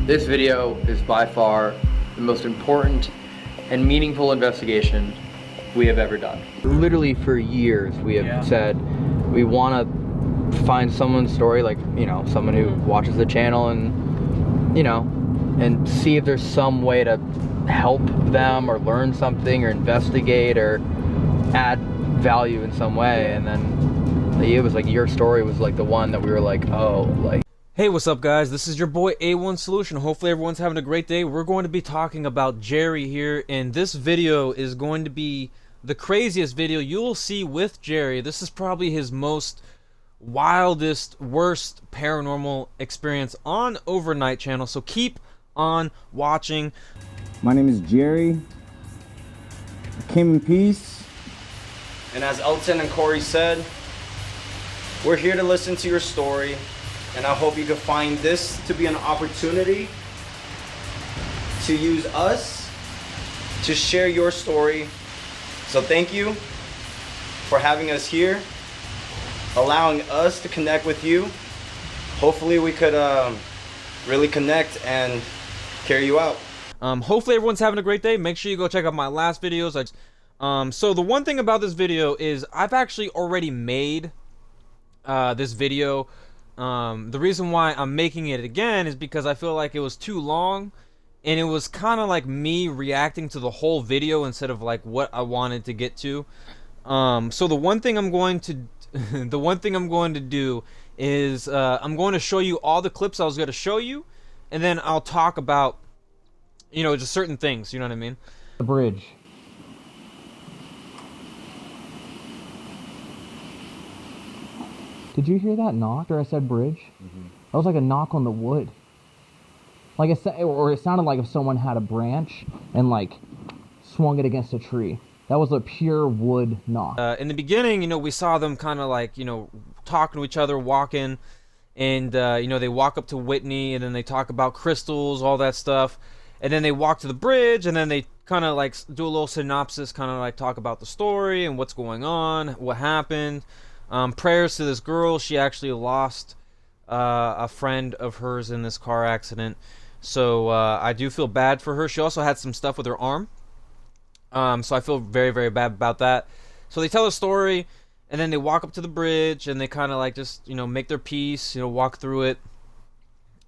This video is by far the most important and meaningful investigation we have ever done. Literally for years we have said we want to find someone's story, like, you know, someone who watches the channel, and, you know, and see if there's some way to help them or learn something or investigate or add value in some way. And then it was like your story was like the one that we were like, oh, like. Hey, what's up guys? This is your boy A1 Solution. Hopefully everyone's having a great day. We're going to be talking about Jerry here, and this video is going to be the craziest video you'll see with Jerry. This is probably his most wildest, worst paranormal experience on Overnight channel, so keep on watching. My name is Jerry. I came in peace. And as Elton and Corey said, we're here to listen to your story, and I hope you can find this to be an opportunity to use us to share your story. So thank you for having us here, allowing us to connect with you. Hopefully we could really connect and carry you out. Hopefully everyone's having a great day. Make sure you go check out my last videos. So the one thing about this video is I've actually already made this video. The reason why I'm making it again is because I feel like it was too long, and it was kind of like me reacting to the whole video instead of like what I wanted to get to. So the one thing I'm going to do is I'm going to show you all the clips I was going to show you, and then I'll talk about, you know, just certain things, you know what I mean? The bridge. Did you hear that knock after I said bridge? That was like a knock on the wood. Like it sounded like if someone had a branch and like swung it against a tree. That was a pure wood knock. In the beginning, you know, we saw them kind of like, you know, talking to each other, walking, and you know, they walk up to Whitney, and then they talk about crystals, all that stuff, and then they walk to the bridge, and then they kind of like do a little synopsis, kind of like talk about the story and what's going on, what happened. Prayers to this girl. She actually lost a friend of hers in this car accident, so I do feel bad for her. She also had some stuff with her arm, so I feel very, very bad about that. So they tell a story, and then they walk up to the bridge, and they kind of like just, you know, make their peace, you know, walk through it,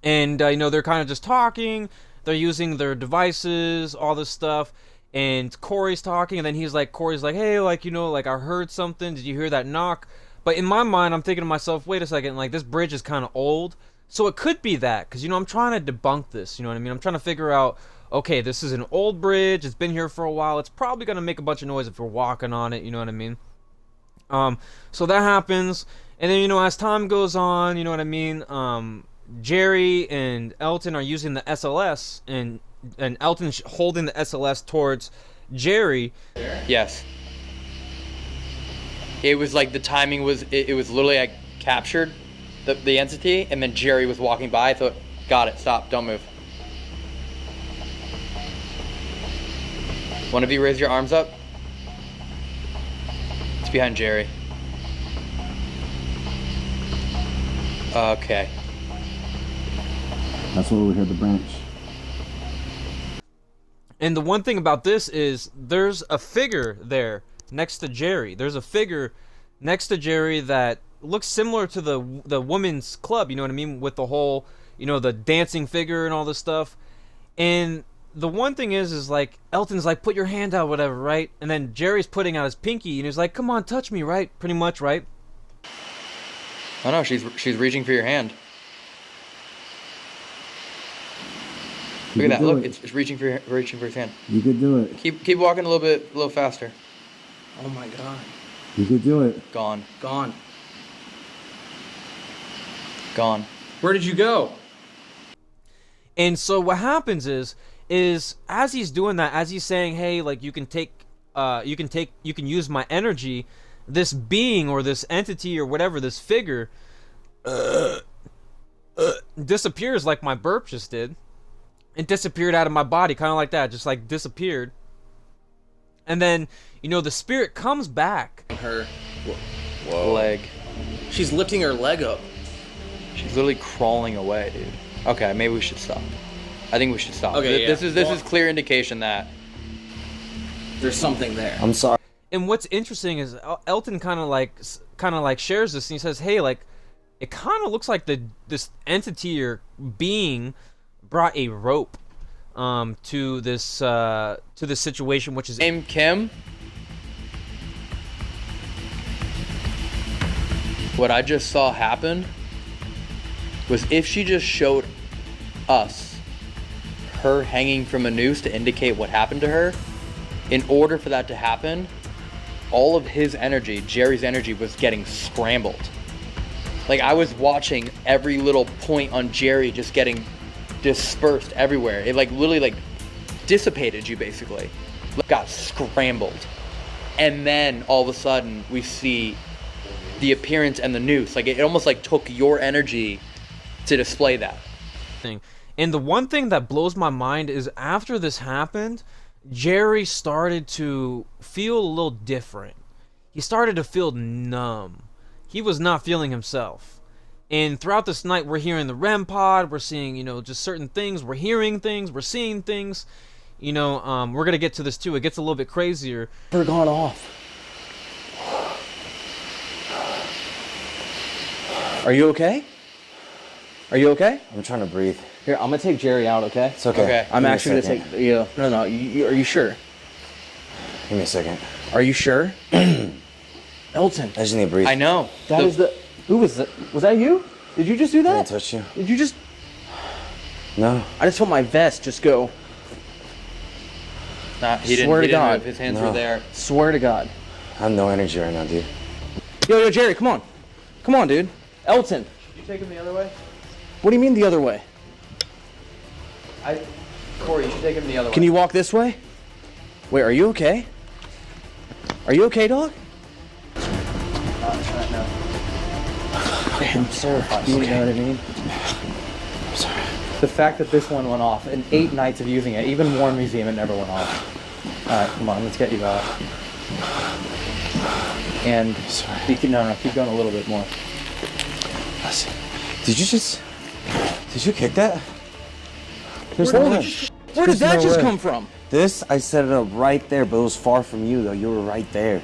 and you know, they're kind of just talking. They're using their devices, all this stuff. And Corey's talking, and then Corey's like, hey, like, you know, like, I heard something. Did you hear that knock? But in my mind, I'm thinking to myself, wait a second, like, this bridge is kind of old. So it could be that, because, you know, I'm trying to debunk this, you know what I mean? I'm trying to figure out, okay, this is an old bridge. It's been here for a while. It's probably going to make a bunch of noise if we're walking on it, you know what I mean? So that happens. And then, you know, as time goes on, you know what I mean? Jerry and Elton are using the SLS, and Elton's holding the SLS towards Jerry. Yes. It was like the timing was, it was literally, I captured the entity, and then Jerry was walking by. I thought, got it, stop, don't move. One of you raise your arms up. It's behind Jerry. Okay. That's where we heard the branch. And the one thing about this is there's a figure there next to Jerry. There's a figure next to Jerry that looks similar to the women's club, you know what I mean, with the whole, you know, the dancing figure and all this stuff. And the one thing is like, Elton's like, put your hand out, whatever, right? And then Jerry's putting out his pinky, and he's like, come on, touch me, right? Pretty much, right? Oh no, she's reaching for your hand. Look at that! Look, it's reaching for his hand. You could do it. Keep walking a little faster. Oh my God. You could do it. Gone. Gone. Gone. Where did you go? And so what happens is as he's doing that, as he's saying, hey, like, you can use my energy, this being or this entity or whatever, this figure, disappears like my burp just did. It disappeared out of my body, kind of like that, just like disappeared. And then, you know, the spirit comes back. Her leg. She's lifting her leg up. She's literally crawling away, dude. Okay, maybe we should stop. I think we should stop. Okay, This is clear indication that there's something there. I'm sorry. And what's interesting is Elton kind of like shares this, and he says, "Hey, like, it kind of looks like this entity or being brought a rope to this situation, which is named Kim." What I just saw happen was if she just showed us her hanging from a noose to indicate what happened to her, in order for that to happen, all of his energy, Jerry's energy, was getting scrambled. Like, I was watching every little point on Jerry just getting dispersed everywhere. It like literally like dissipated you basically. Got scrambled. And then all of a sudden we see the appearance and the noose. Like it almost like took your energy to display that thing. And the one thing that blows my mind is after this happened, Jerry started to feel a little different. He started to feel numb. He was not feeling himself. And throughout this night, we're hearing the REM pod, we're seeing, just certain things, we're hearing things, we're seeing things. We're going to get to this too. It gets a little bit crazier. Never gone off. Are you okay? Are you okay? I'm trying to breathe. Here, I'm gonna take Jerry out, okay? It's okay. Okay. I'm Give me a actually gonna second. take. Yeah. No. Are you sure? Give me a second. Are you sure? Elton. I just need to breathe. I know. That is the. Who was that? Was that you? Did you just do I that? didn't touch you. Did you just? No. I just felt my vest just go. He didn't Swear to God. move. His hands No. were there. Swear to God. I have no energy right now, dude. Yo, Jerry, come on. Come on, dude. Elton. You take him the other way? What do you mean the other way? Corey, you should take him the other way. Can you walk this way? Wait, are you okay? Are you okay, dog? No. Sir, you know what I mean? I'm sorry. The fact that this one went off in 8 nights of using it, even War Museum, it never went off. All right, come on, let's get you out. And Sorry. keep going a little bit more. Listen. Did you kick that? There's Where no did way. that There's no just way. come from? This, I set it up right there, but it was far from you, though. You were right there.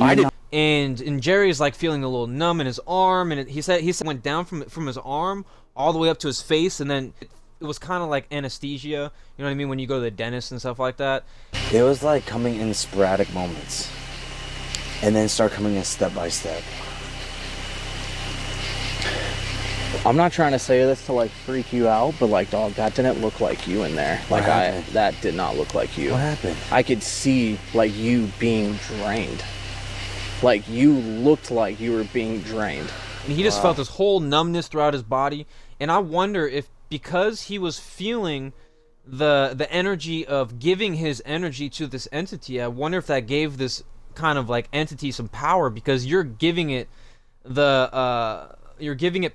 I did. And Jerry's like feeling a little numb in his arm, and he said it went down from his arm all the way up to his face, and then it was kind of like anesthesia. You know what I mean? When you go to the dentist and stuff like that. It was like coming in sporadic moments. And then start coming in step by step. I'm not trying to say this to like freak you out, but like, dog, that didn't look like you in there. What happened? That did not look like you. What happened? I could see like you being drained. Like you looked like you were being drained. And he just felt this whole numbness throughout his body. And I wonder if because he was feeling the energy of giving his energy to this entity, I wonder if that gave this kind of like entity some power, because you're giving it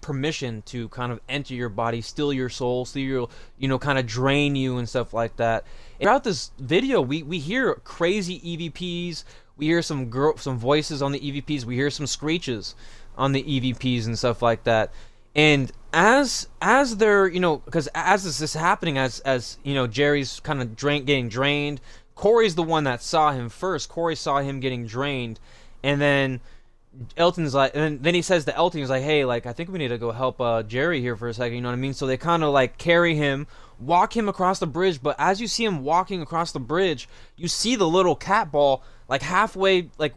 permission to kind of enter your body, steal your soul, steal your, kind of drain you and stuff like that. And throughout this video, we hear crazy EVPs. We hear some voices on the EVPs. We hear some screeches on the EVPs and stuff like that. And as they're, because as this is happening, as Jerry's kind of getting drained, Corey's the one that saw him first. Corey saw him getting drained, and then Elton's like, and then he says to Elton, he's like, hey, like, I think we need to go help Jerry here for a second, you know what I mean? So they kind of like carry him, walk him across the bridge, but as you see him walking across the bridge, you see the little cat ball like halfway, like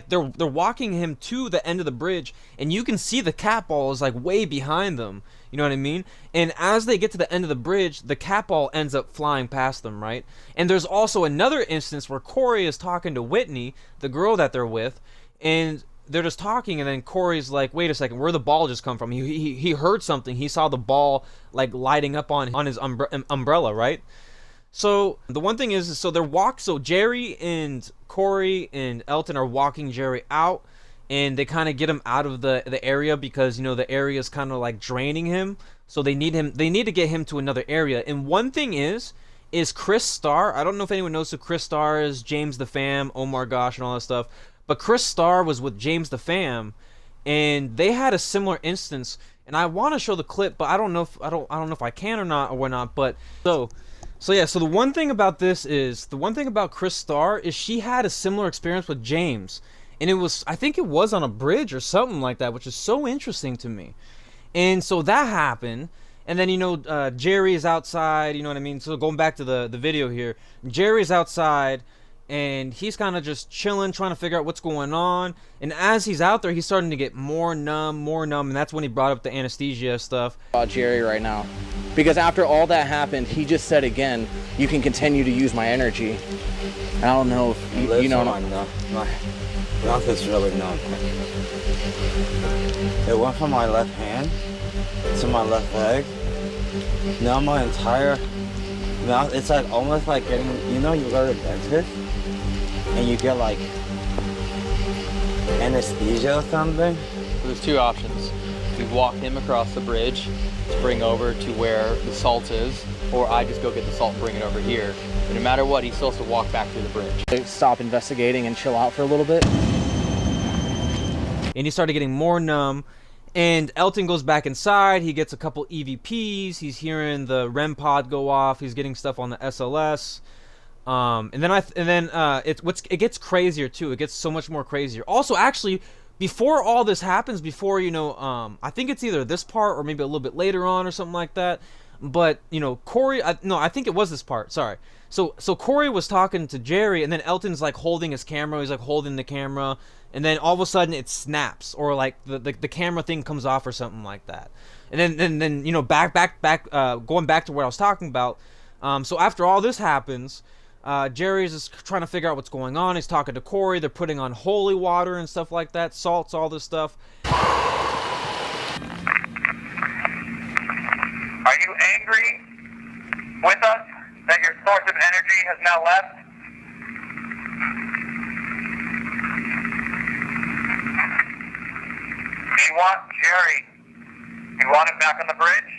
they're walking him to the end of the bridge, and you can see the cat ball is like way behind them, you know what I mean? And as they get to the end of the bridge, the cat ball ends up flying past them, right? And there's also another instance where Corey is talking to Whitney, the girl that they're with, and they're just talking, and then Corey's like, wait a second, where'd the ball just come from? He heard something. He saw the ball like lighting up on his umbrella, right? So the one thing is, so Jerry and Corey and Elton are walking Jerry out, and they kind of get him out of the area because the area is kind of like draining him. So they need to get him to another area. And one thing is Chris Starr. I don't know if anyone knows who Chris Starr is. James the Fam, Omar Gosh, and all that stuff. But Chris Starr was with James the Fam, and they had a similar instance. and I want to show the clip, but I don't know if I can or not or whatnot. But so yeah. So the one thing about Chris Starr is she had a similar experience with James, and I think it was on a bridge or something like that, which is so interesting to me. And so that happened. And then, Jerry is outside, you know what I mean? So going back to the video here, Jerry's outside, and he's kind of just chilling, trying to figure out what's going on. And as he's out there, he's starting to get more numb, and that's when he brought up the anesthesia stuff. About Jerry right now, because after all that happened, he just said again, you can continue to use my energy. I don't know if you know. My mouth is really numb. It went from my left hand to my left leg. Now my entire mouth, it's like almost like getting, you go to the dentist and you get like anesthesia or something. So there's two options. We walk him across the bridge to bring over to where the salt is, or I just go get the salt and bring it over here. But no matter what, he still has to walk back through the bridge. Stop investigating and chill out for a little bit. And he started getting more numb. And Elton goes back inside. He gets a couple EVPs. He's hearing the REM pod go off. He's getting stuff on the SLS. And then it gets crazier too. It gets so much more crazier. Also, actually, before all this happens, I think it's either this part or maybe a little bit later on or something like that. But Corey, I think it was this part. Sorry. So Corey was talking to Jerry, and then Elton's like holding his camera. He's like holding the camera. And then all of a sudden it snaps, or like the camera thing comes off or something like that. And then going back to what I was talking about. So after all this happens, Jerry's just trying to figure out what's going on. He's talking to Corey. They're putting on holy water and stuff like that, salts, all this stuff. Are you angry with us that your source of energy has now left? You want Jerry? You want him back on the bridge?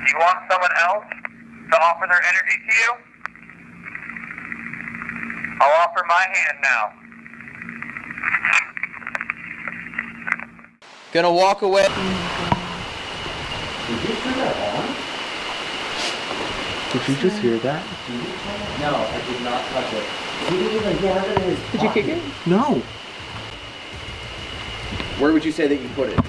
You want someone else to offer their energy to you? I'll offer my hand now. Gonna walk away. Did you just hear that? No, I did not touch it. Did you kick it? No. Where would you say that you put it?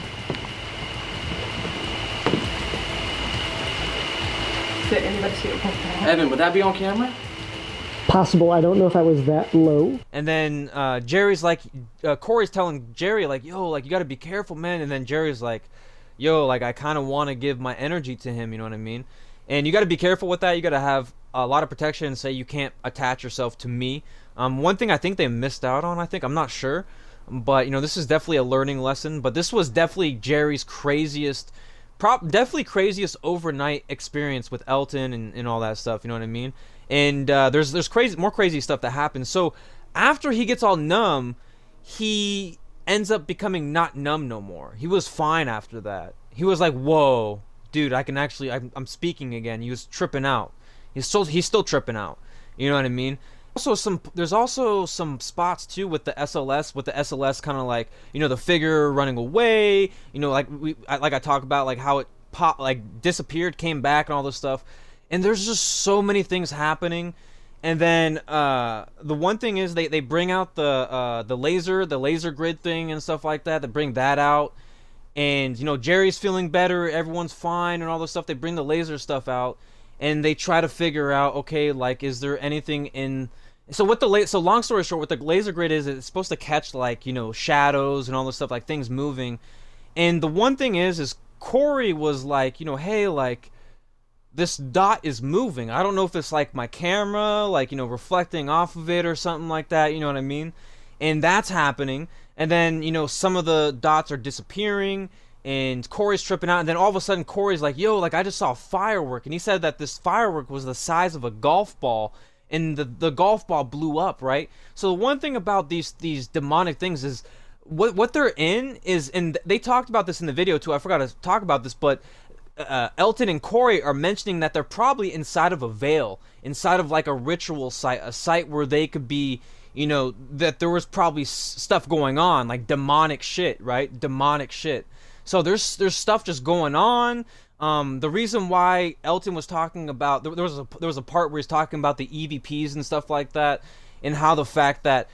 Did anybody see it pop out? Evan, would that be on camera? Possible. I don't know if I was that low. And then Jerry's like, Corey's telling Jerry like, yo, like you gotta be careful, man. And then Jerry's like, yo, like I kind of want to give my energy to him. You know what I mean? And you gotta be careful with that. You gotta have a lot of protection and say you can't attach yourself to me. One thing I think they missed out on, I'm not sure, but this is definitely a learning lesson. But this was definitely Jerry's craziest overnight experience with Elton and all that stuff. You know what I mean? And there's more crazy stuff that happens. So after he gets all numb, he ends up becoming not numb no more. He was fine after that. He was like, whoa, dude, I'm speaking again. He was tripping out. He's still tripping out. You know what I mean? There's also some spots too with the SLS kind of like, the figure running away, like I talk about like how it disappeared, came back and all this stuff. And there's just so many things happening. And then the one thing is they bring out the laser grid thing and stuff like that. They bring that out. And Jerry's feeling better, everyone's fine and all this stuff. They bring the laser stuff out. And they try to figure out, okay, like, is there anything in... So long story short, what the laser grid is, it's supposed to catch, like, shadows and all this stuff, like, things moving. And the one thing is Corey was like, hey, like, this dot is moving. I don't know if it's, like, my camera, like, reflecting off of it or something like that, you know what I mean? And that's happening. And then, some of the dots are disappearing. And Corey's tripping out, and then all of a sudden Corey's like, yo, like I just saw a firework. And he said that this firework was the size of a golf ball, and the golf ball blew up, right? So the one thing about these demonic things is what they're in is, and they talked about this in the video too, I forgot to talk about this, but Elton and Corey are mentioning that they're probably inside of a veil, inside of like a ritual site, a site where they could be, you know, that there was probably stuff going on, like demonic shit, right? Demonic shit. So there's stuff just going on. The reason why Elton was talking about, there was a part where he's talking about the EVPs and stuff like that, and how the fact that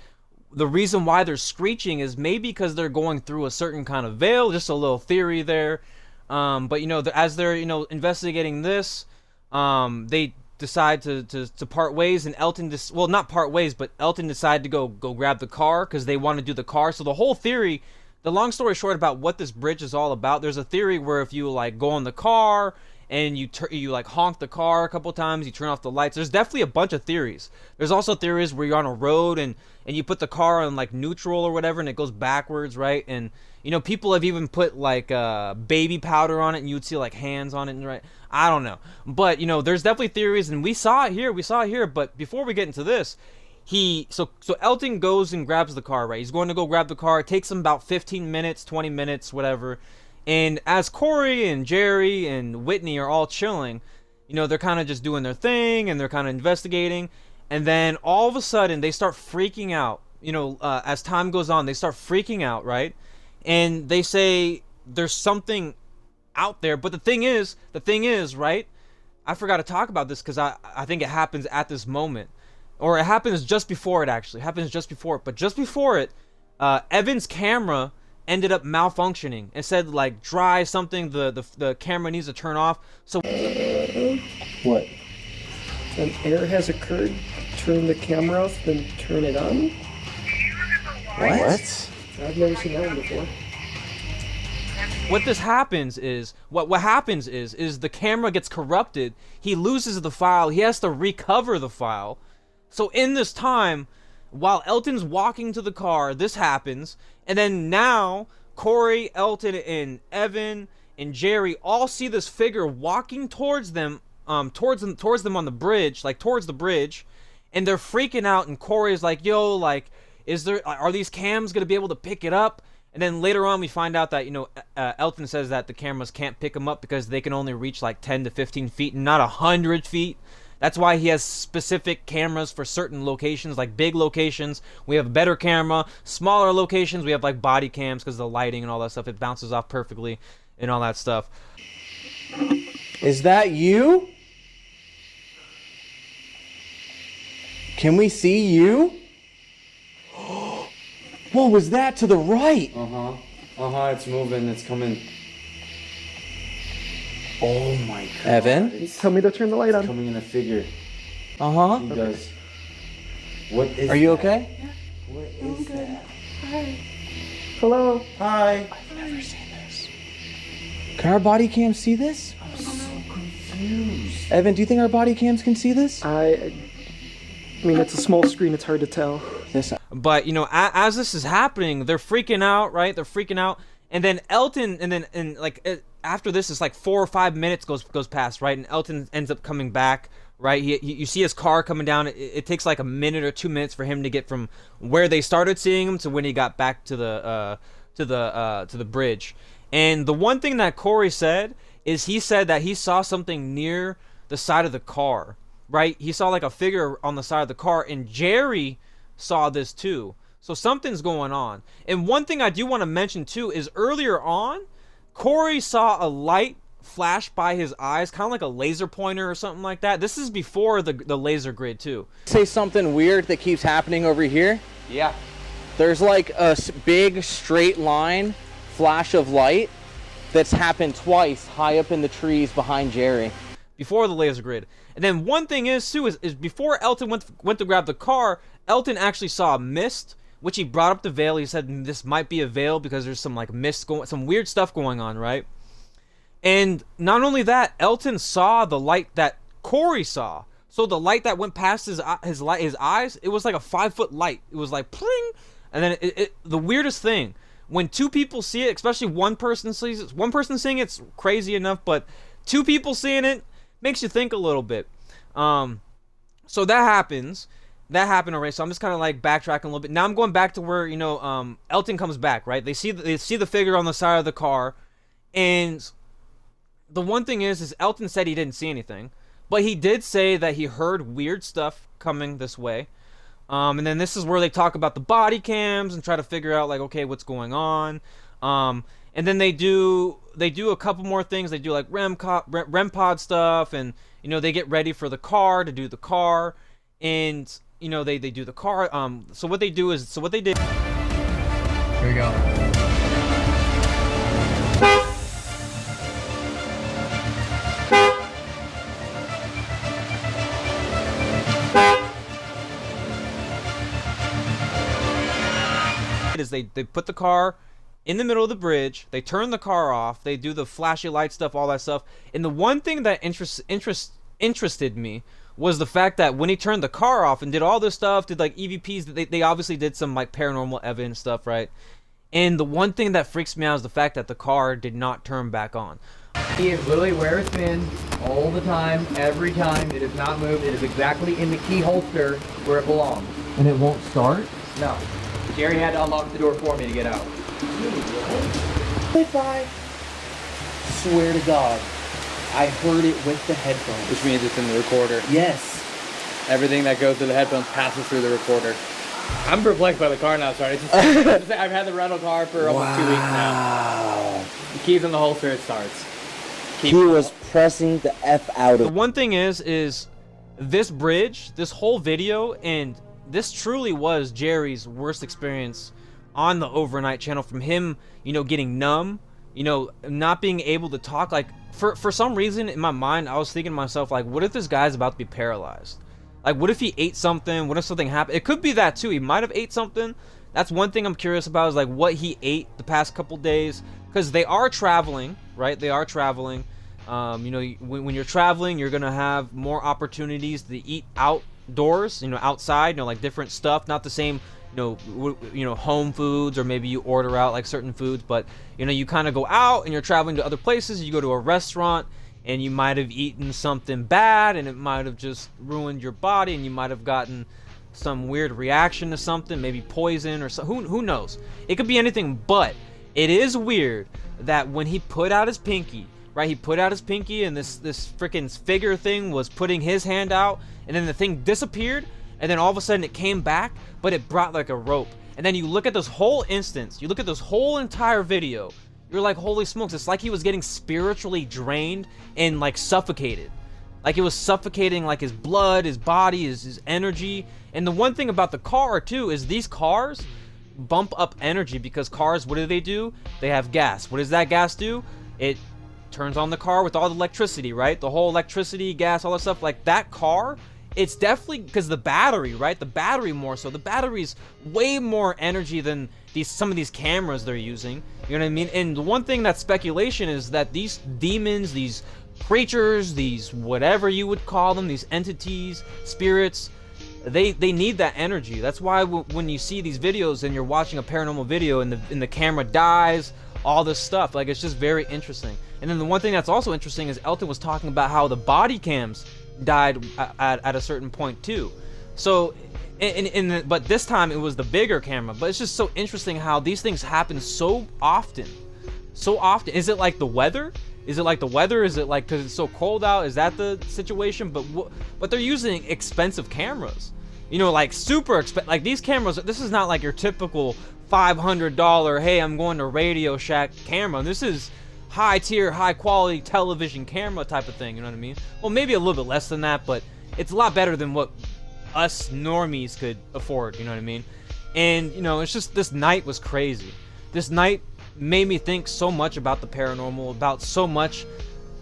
the reason why they're screeching is maybe because they're going through a certain kind of veil. Just a little theory there. But you know, as they're, you know, investigating this, they decide to part ways, and Elton well, not part ways, but Elton decided to go grab the car because they want to do the car. So the whole theory, the long story short about what this bridge is all about, there's a theory where if you like go in the car and you like honk the car a couple times, you turn off the lights. There's definitely a bunch of theories. There's also theories where you're on a road and you put the car on like neutral or whatever and it goes backwards, right? And you know, people have even put like baby powder on it and you'd see like hands on it, and right? I don't know. But you know, there's definitely theories, and we saw it here. But before we get into this, so Elton goes and grabs the car, right? He's going to go grab the car. It takes him about 15 minutes, 20 minutes, whatever. And as Corey and Jerry and Whitney are all chilling, you know, they're kind of just doing their thing and they're kind of investigating. And then all of a sudden they start freaking out. You know, as time goes on, they start freaking out, right? And they say there's something out there. But the thing is, right? I forgot to talk about this because I think it happens at this moment. Or it happens just before it, actually. It happens just before it. But just before it, Evan's camera ended up malfunctioning and said like dry something, the camera needs to turn off. So What? An error has occurred. Turn the camera off, then turn it on. What? I've never seen that one before. what this happens is what happens is the camera gets corrupted. He loses the file. He has to recover the file. So in this time, while Elton's walking to the car, this happens, and then now Corey, Elton, and Evan and Jerry all see this figure walking towards them, towards them on the bridge, like towards the bridge, and they're freaking out. And Corey's like, "Yo, like, are these cams gonna be able to pick it up?" And then later on, we find out that, you know, Elton says that the cameras can't pick them up because they can only reach like 10 to 15 feet, and not 100 feet. That's why he has specific cameras for certain locations, like big locations. We have a better camera. Smaller locations, we have like body cams because of the lighting and all that stuff. It bounces off perfectly and all that stuff. Is that you? Can we see you? What was that to the right? It's moving, it's coming. Oh my god. Evan? Tell me to turn the light on. Coming in a figure. Uh-huh. He does. What is Are you that? okay? What is that? Hello. Hi. I've never seen this. Can our body cams see this? I'm so confused. Evan, do you think our body cams can see this? I mean, it's a small screen. It's hard to tell. But, you know, as this is happening, they're freaking out, right? They're freaking out. And then Elton, after this, it's like 4 or 5 minutes goes past, right? And Elton ends up coming back, right? You see his car coming down. It takes like a minute or 2 minutes for him to get from where they started seeing him to when he got back to the bridge. And the one thing that Corey said is he said that he saw something near the side of the car, right? He saw like a figure on the side of the car, and Jerry saw this too. So something's going on. And one thing I do want to mention too is earlier on, Corey saw a light flash by his eyes, kind of like a laser pointer or something like that. This is before the laser grid too. Say something weird that keeps happening over here. Yeah. There's like a big straight line flash of light that's happened twice high up in the trees behind Jerry. Before the laser grid. And then one thing is too is before Elton went to grab the car, Elton actually saw a mist, which he brought up the veil. He said this might be a veil because there's some like mist some weird stuff going on, right? And not only that, Elton saw the light that Corey saw. So the light that went past his eyes, it was like a 5-foot light. It was like pling, and then the weirdest thing, when two people see it, especially one person sees it, one person seeing it's crazy enough, but two people seeing it makes you think a little bit. So that happens. That happened already, so I'm just kind of like backtracking a little bit. Now I'm going back to where, you know, Elton comes back, right? They see the figure on the side of the car, and the one thing is Elton said he didn't see anything, but he did say that he heard weird stuff coming this way. And then this is where they talk about the body cams and try to figure out like, okay, what's going on. And then they do a couple more things. They do like REM pod stuff, and you know, they get ready for the car to do the car, and you know, they do the car. So what they do is, so what they did. Here we go. Is they put the car in the middle of the bridge, they turn the car off, they do the flashy light stuff, all that stuff, and the one thing that interested me was the fact that when he turned the car off and did all this stuff, did like EVPs, they obviously did some like paranormal evidence stuff, right? And the one thing that freaks me out is the fact that the car did not turn back on. Key is literally where it's been all the time, every time. It has not moved. It is exactly in the key holster where it belongs. And it won't start? No. Jerry had to unlock the door for me to get out. Goodbye. Swear to God, I heard it with the headphones. Which means it's in the recorder. Yes. Everything that goes through the headphones passes through the recorder. I'm perplexed by the car now, sorry. I've had the rental car for almost 2 weeks now. The key's in the holster, it starts. He was pressing the F out The of. one thing is this bridge, this whole video, and this truly was Jerry's worst experience on the Overnight channel, from him, you know, getting numb, you know, not being able to talk. Like, for some reason in my mind, I was thinking to myself, like, what if this guy's about to be paralyzed? Like, what if he ate something? What if something happened? It could be that too. He might have ate something. That's one thing I'm curious about, is like what he ate the past couple days, because they are traveling, right? They are traveling. You know, when you're traveling, you're gonna have more opportunities to eat outdoors, you know, outside, you know, like different stuff, not the same, you know, home foods, or maybe you order out like certain foods, but you know, you kind of go out and you're traveling to other places. You go to a restaurant and you might have eaten something bad, and it might have just ruined your body, and you might have gotten some weird reaction to something, maybe poison or something. Who knows? It could be anything, but it is weird that when he put out his pinky, right? He put out his pinky, and this freaking figure thing was putting his hand out, and then the thing disappeared, and then all of a sudden it came back, but it brought like a rope. And then you look at this whole instance, you look at this whole entire video, you're like, holy smokes, it's like he was getting spiritually drained and like suffocated. Like it was suffocating, like his blood, his body, his energy. And the one thing about the car too is these cars bump up energy, because cars, what do? They have gas. What does that gas do? It turns on the car with all the electricity, right? The whole electricity, gas, all that stuff. Like that car, it's definitely because the battery, right? The battery more so. The battery's way more energy than some of these cameras they're using. You know what I mean? And the one thing that's speculation is that these demons, these creatures, these whatever you would call them, these entities, spirits, they need that energy. That's why when you see these videos and you're watching a paranormal video and the camera dies, all this stuff, like it's just very interesting. And then the one thing that's also interesting is Elton was talking about how the body cams died at a certain point too. So but this time it was the bigger camera. But it's just so interesting how these things happen so often. Is it like the weather? Is it like because it's so cold out? Is that the situation? But they're using expensive cameras, you know, like super expensive. Like these cameras, this is not like your typical $500 hey, I'm going to Radio Shack camera. This is high tier, high quality television camera type of thing, you know what I mean? Well, maybe a little bit less than that, but it's a lot better than what us normies could afford, you know what I mean? And you know, it's just, this night was crazy. This night made me think so much about the paranormal, about so much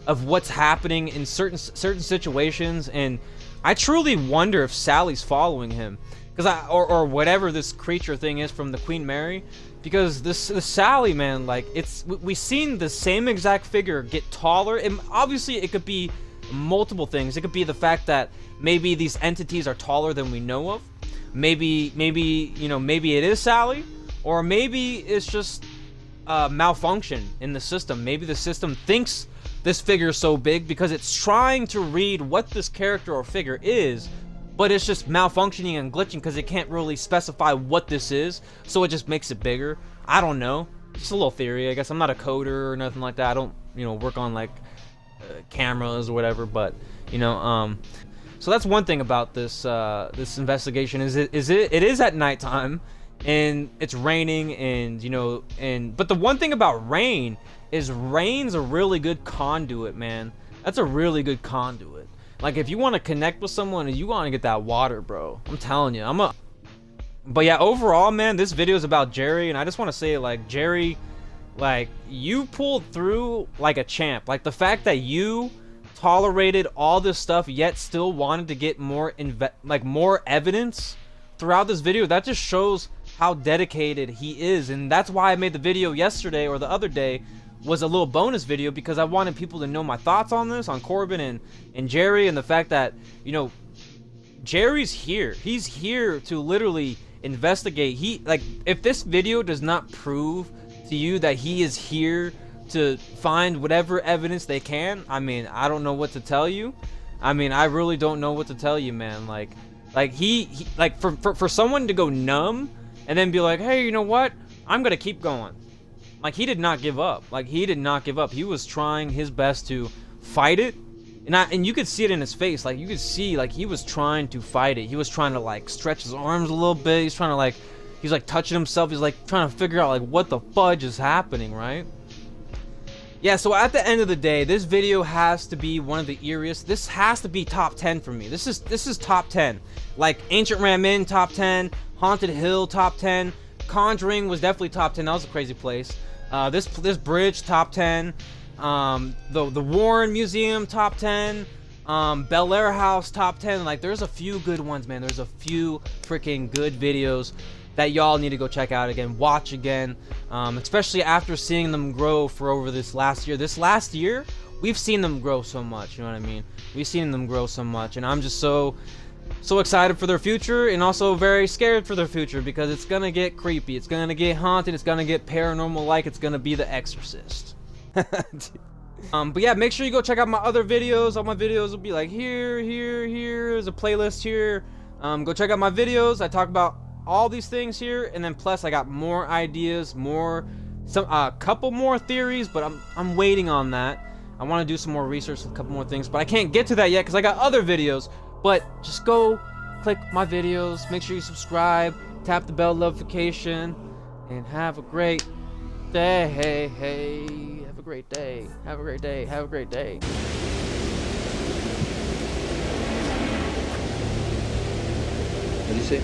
of what's happening in certain situations, and I truly wonder if Sally's following him, because or whatever this creature thing is from the Queen Mary, because this Sally, man, like we've seen the same exact figure get taller, and obviously it could be multiple things. It could be the fact that maybe these entities are taller than we know of. Maybe you know, maybe it is Sally, or maybe it's just malfunction in the system. Maybe the system thinks this figure is so big because it's trying to read what this character or figure is, but it's just malfunctioning and glitching because it can't really specify what this is, so it just makes it bigger. I don't know. Just a little theory, I guess. I'm not a coder or nothing like that. I don't, you know, work on like cameras or whatever, but you know, So that's one thing about this this investigation is it is at nighttime, and it's raining, and you know, but the one thing about rain is rain's a really good conduit, man. That's a really good conduit. Like if you want to connect with someone and you want to get that water, bro, I'm telling you, but yeah, overall, man, this video is about Jerry, and I just want to say, like, Jerry, like, you pulled through like a champ. Like the fact that you tolerated all this stuff yet still wanted to get more more evidence throughout this video, that just shows how dedicated he is. And that's why I made the video yesterday, or the other day, was a little bonus video, because I wanted people to know my thoughts on this, on Corbin and Jerry, and the fact that, you know, Jerry's here. He's here to literally investigate. Like, if this video does not prove to you that he is here to find whatever evidence they can, I mean, I don't know what to tell you. I mean, I really don't know what to tell you, man. Like he like for someone to go numb and then be like, hey, you know what, I'm gonna keep going. Like, he did not give up. Like, he did not give up. He was trying his best to fight it, and you could see it in his face. Like, you could see, like, he was trying to fight it. He was trying to, like, stretch his arms a little bit. He's trying to, like, he's like touching himself. He's like trying to figure out, like, what the fudge is happening, right? Yeah, so at the end of the day, this video has to be one of the eeriest. This has to be top 10 for me. This is top 10. Like, Ancient Ramin, top 10. Haunted Hill, top 10. Conjuring was definitely top 10. That was a crazy place. This bridge, top 10. The Warren Museum, top 10. Bel Air House, top 10. Like, there's a few good ones, man. There's a few freaking good videos that y'all need to go check out again, watch again, especially after seeing them grow for over this last year. This last year, we've seen them grow so much, you know what I mean? We've seen them grow so much, and I'm just so excited for their future, and also very scared for their future, because it's gonna get creepy, it's gonna get haunted, it's gonna get paranormal, like it's gonna be The Exorcist. But yeah, make sure you go check out my other videos. All my videos will be like here, there's a playlist here. Go check out my videos. I talk about all these things here, and then plus I got more ideas, a couple more theories, but I'm waiting on that. I want to do some more research with a couple more things, but I can't get to that yet because I got other videos. But just go click my videos, make sure you subscribe, tap the bell notification, and have a great day. Have a great day. Have a great day. Have a great day. What did you say?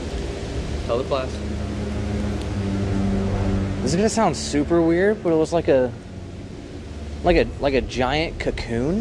Tell the class. This is gonna sound super weird, but it was like a giant cocoon.